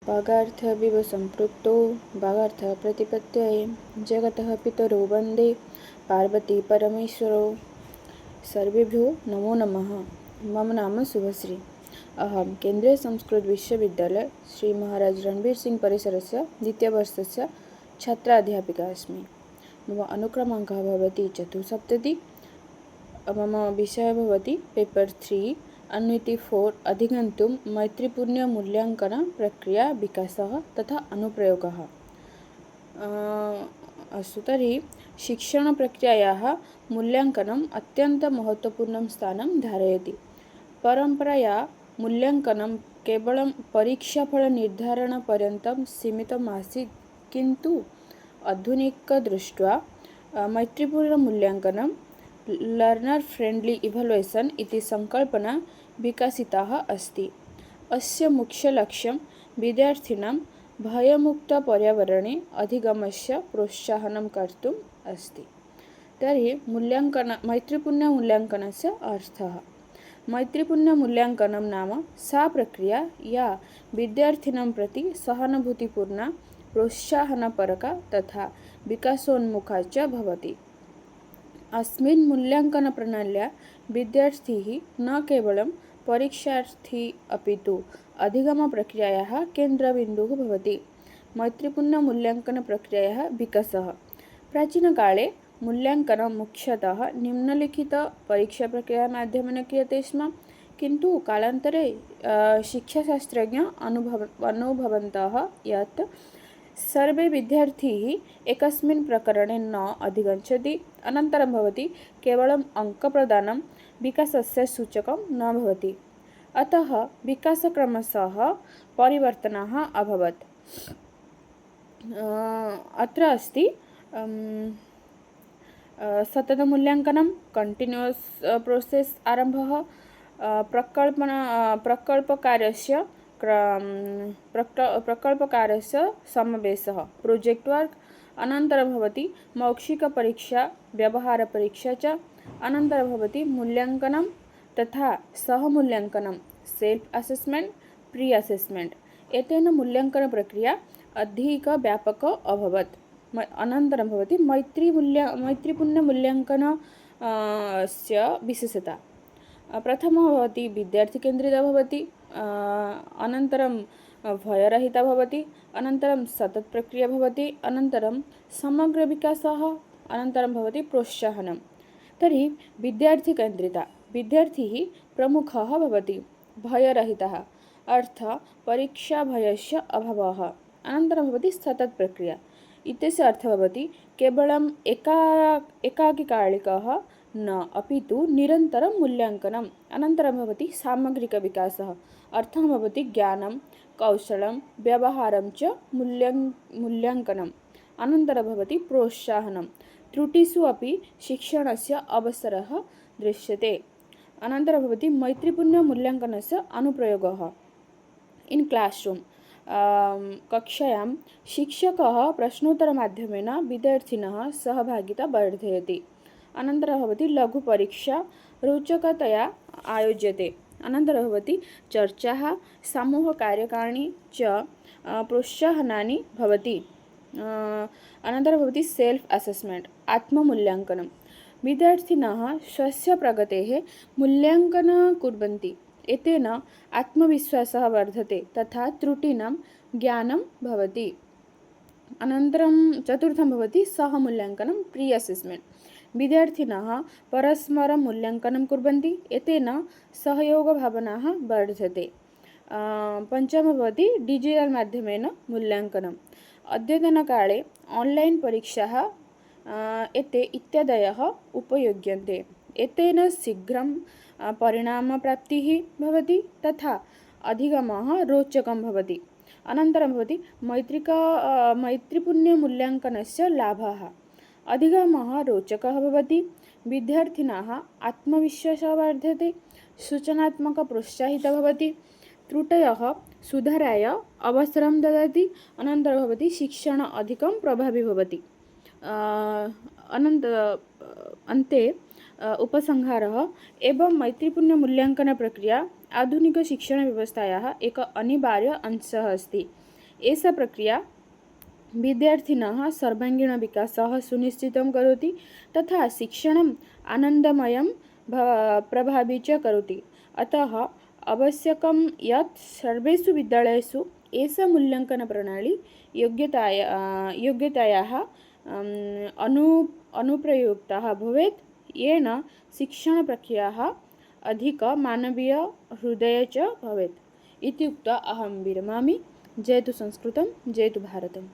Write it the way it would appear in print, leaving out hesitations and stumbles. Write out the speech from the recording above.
वागार्थविव सम्पृक्तो वागार्थप्रतिपत्तये जगतः पितरो वन्दे पार्वती परमेश्वरौ। सर्वेभ्यो नमो नमः। मम नाम शुभश्री। अहं केन्द्रीयसंस्कृतविश्वविद्यालय श्री महाराज रणवीर सिंह परिसरस्य द्वितीयवर्षस्य छात्राध्यापिका अस्मि। मम अनुक्रमाङ्कः भवति 74। मम विषयः भवति पेपर् 3 अन्विति 4 अधिगन्तुं मैत्रीपूर्णमूल्याङ्कनप्रक्रिया विकासः तथा अनुप्रयोगः। अस्तु, तर्हि शिक्षणप्रक्रियायाः मूल्याङ्कनम् अत्यन्तमहत्त्वपूर्णं स्थानं धारयति। परम्परया मूल्याङ्कनं केवलं परीक्षाफलनिर्धारणपर्यन्तं सीमितम् आसीत्, किन्तु आधुनिकदृष्ट्या मैत्रीपूर्णमूल्याङ्कनं लर्नर् फ्रेण्ड्ली इवाल्युएशन् इति संकल्पना विकसिता अस्ति। अस्य मुख्यलक्ष्यं विद्यार्थिनां भयमुक्तपर्यावरणे अधिगमस्य प्रोत्साहनं कर्तुम् अस्ति। तर्हि मैत्रीपूर्णमूल्याङ्कनस्य अर्थः। मैत्रीपूर्णमूल्याङ्कनं नाम सा प्रक्रिया या विद्यार्थिनां प्रति सहानुभूतिपूर्णा, प्रोत्साहनपरका तथा विकासोन्मुखा च भवति। अस्मिन् मूल्याङ्कनप्रणाल्या विद्यार्थी न केवलं परीक्षार्थी अपितु अधिगमप्रक्रियायाः केन्द्रबिन्दुः भवति। मैत्रीपूर्णमूल्याङ्कनप्रक्रियायाः विकासः। प्राचीनकाले मूल्याङ्कनं मुख्यतः निम्नलिखितपरीक्षाप्रक्रियायाः माध्यमेन क्रियते स्म, किन्तु कालान्तरे शिक्षाशास्त्रज्ञाः अनुभवन्तः यत् सर्वे विद्यार्थीः एकस्मिन् प्रकरणे न अधिगच्छति, अनन्तरं भवति केवलम् अङ्कप्रदानं विकासस्य सूचकं न भवति। अतः विकासक्रमशः परिवर्तनः अभवत्। अत्र अस्ति सततमूल्याङ्कनं, कण्टिन्यूस् प्रोसेस् आरम्भः, प्रकल्पकार्यस्य समावेशः, प्रोजेक्ट् वर्क्, अनन्तरं भवति मौखिकपरीक्षा, व्यवहारपरीक्षा च, अनन्तरं भवति मूल्याङ्कनं तथा सहमूल्याङ्कनं, सेल्फ् असेस्मेण्ट्, प्री असेस्मेण्ट्। एतेन मूल्याङ्कनप्रक्रिया अधिकव्यापका अभवत्। अनन्तरं भवति मैत्रीपूर्णमूल्याङ्कनस्य विशेषता। प्रथमः भवति विद्यार्थीकेन्द्रितः भवति, अनन्तरं भयरहितः भवति, अनन्तरं सततप्रक्रिया भवति, अनन्तरं समग्रविकासः, अनन्तरं भवति प्रोत्साहनं। तर्हि विद्यार्थीकेन्द्रिता। विद्यार्थी प्रमुखः भवति, भयरहितः अर्थात् परीक्षाभयस्य अभावः। अनन्तरं भवति सततप्रक्रिया। इत्यस्य अर्थः भवति केवलम् एकाकिकालिकः न अपितु निरन्तरं मूल्याङ्कनम्। अनन्तरं भवति सामग्रिकविकासः, अर्थः भवति ज्ञानं, कौशलं, व्यवहारं च मूल्याङ्कनम्। अनन्तरं भवति प्रोत्साहनं, त्रुटिषु अपि शिक्षणस्य अवसरः दृश्यते। अनन्तरं भवति मैत्रीपूर्णमूल्याङ्कनस्य अनुप्रयोगः। इन् क्लास्रूम्, कक्षायां शिक्षकः प्रश्नोत्तरमाध्यमेन विद्यार्थिनः सहभागिता वर्धयति। अनन्तरं भवति लघुपरीक्षा रोचकतया आयोज्यते। अनन्तरं भवति चर्चाः, समूहकार्यकारिणी च प्रोत्साहनानि भवति। अनन्तरं भवति सेल्फ् असेस्मेण्ट्, आत्ममूल्याङ्कनं। विद्यार्थिनः स्वस्य प्रगतेः मूल्याङ्कनं कुर्वन्ति। एतेन आत्मविश्वासः वर्धते तथा त्रुटीनां ज्ञानं भवति। अनन्तरं चतुर्थं भवति सहमूल्याङ्कनं, प्री असेस्मेण्ट्। विद्यार्थिनः परस्परं मूल्याङ्कनं कुर्वन्ति, एतेन सहयोगभावनाः वर्धते। पञ्चमः भवति डिजिटल् माध्यमेन मूल्याङ्कनम्। अद्यतनकाले आन्लैन् परीक्षाः एते इत्यादयः उपयुज्यन्ते। एतेन शीघ्रं परिणामप्राप्तिः भवति तथा अधिगमः रोचकं भवति। अनन्तरं भवति मैत्रीपूर्णमूल्याङ्कनस्य लाभः। अधिगमः रोचकः भवति, विद्यार्थिनः आत्मविश्वासः वर्धते, सूचनात्मकप्रोत्साहितः भवति, त्रुटयः सुधाराय अवसरं ददाति, अनन्तरं भवति शिक्षण अधिकं प्रभावी भवति। अन्ते उपसंहारः एवं मैत्रीपूर्णमूल्याङ्कनप्रक्रिया आधुनिकशिक्षणव्यवस्थायाः एक अनिवार्य अंशः अस्ति। एषा प्रक्रिया विद्यार्थिनः सर्वाङ्गीणविकासः सुनिश्चितं करोति तथा शिक्षणम् आनन्दमयं प्रभावी च करोति। अतः आवश्यकं यत् सर्वेषु विद्यालयेषु एषा मूल्याङ्कनप्रणाली योग्यतायाः अनुप्रयुक्तः भवेत्, येन शिक्षणप्रक्रियाः अधिकमानवीयहृदये च भवेत्। इति उक्त्वा अहं विरमामि। जयतु संस्कृतं, जयतु भारतम्।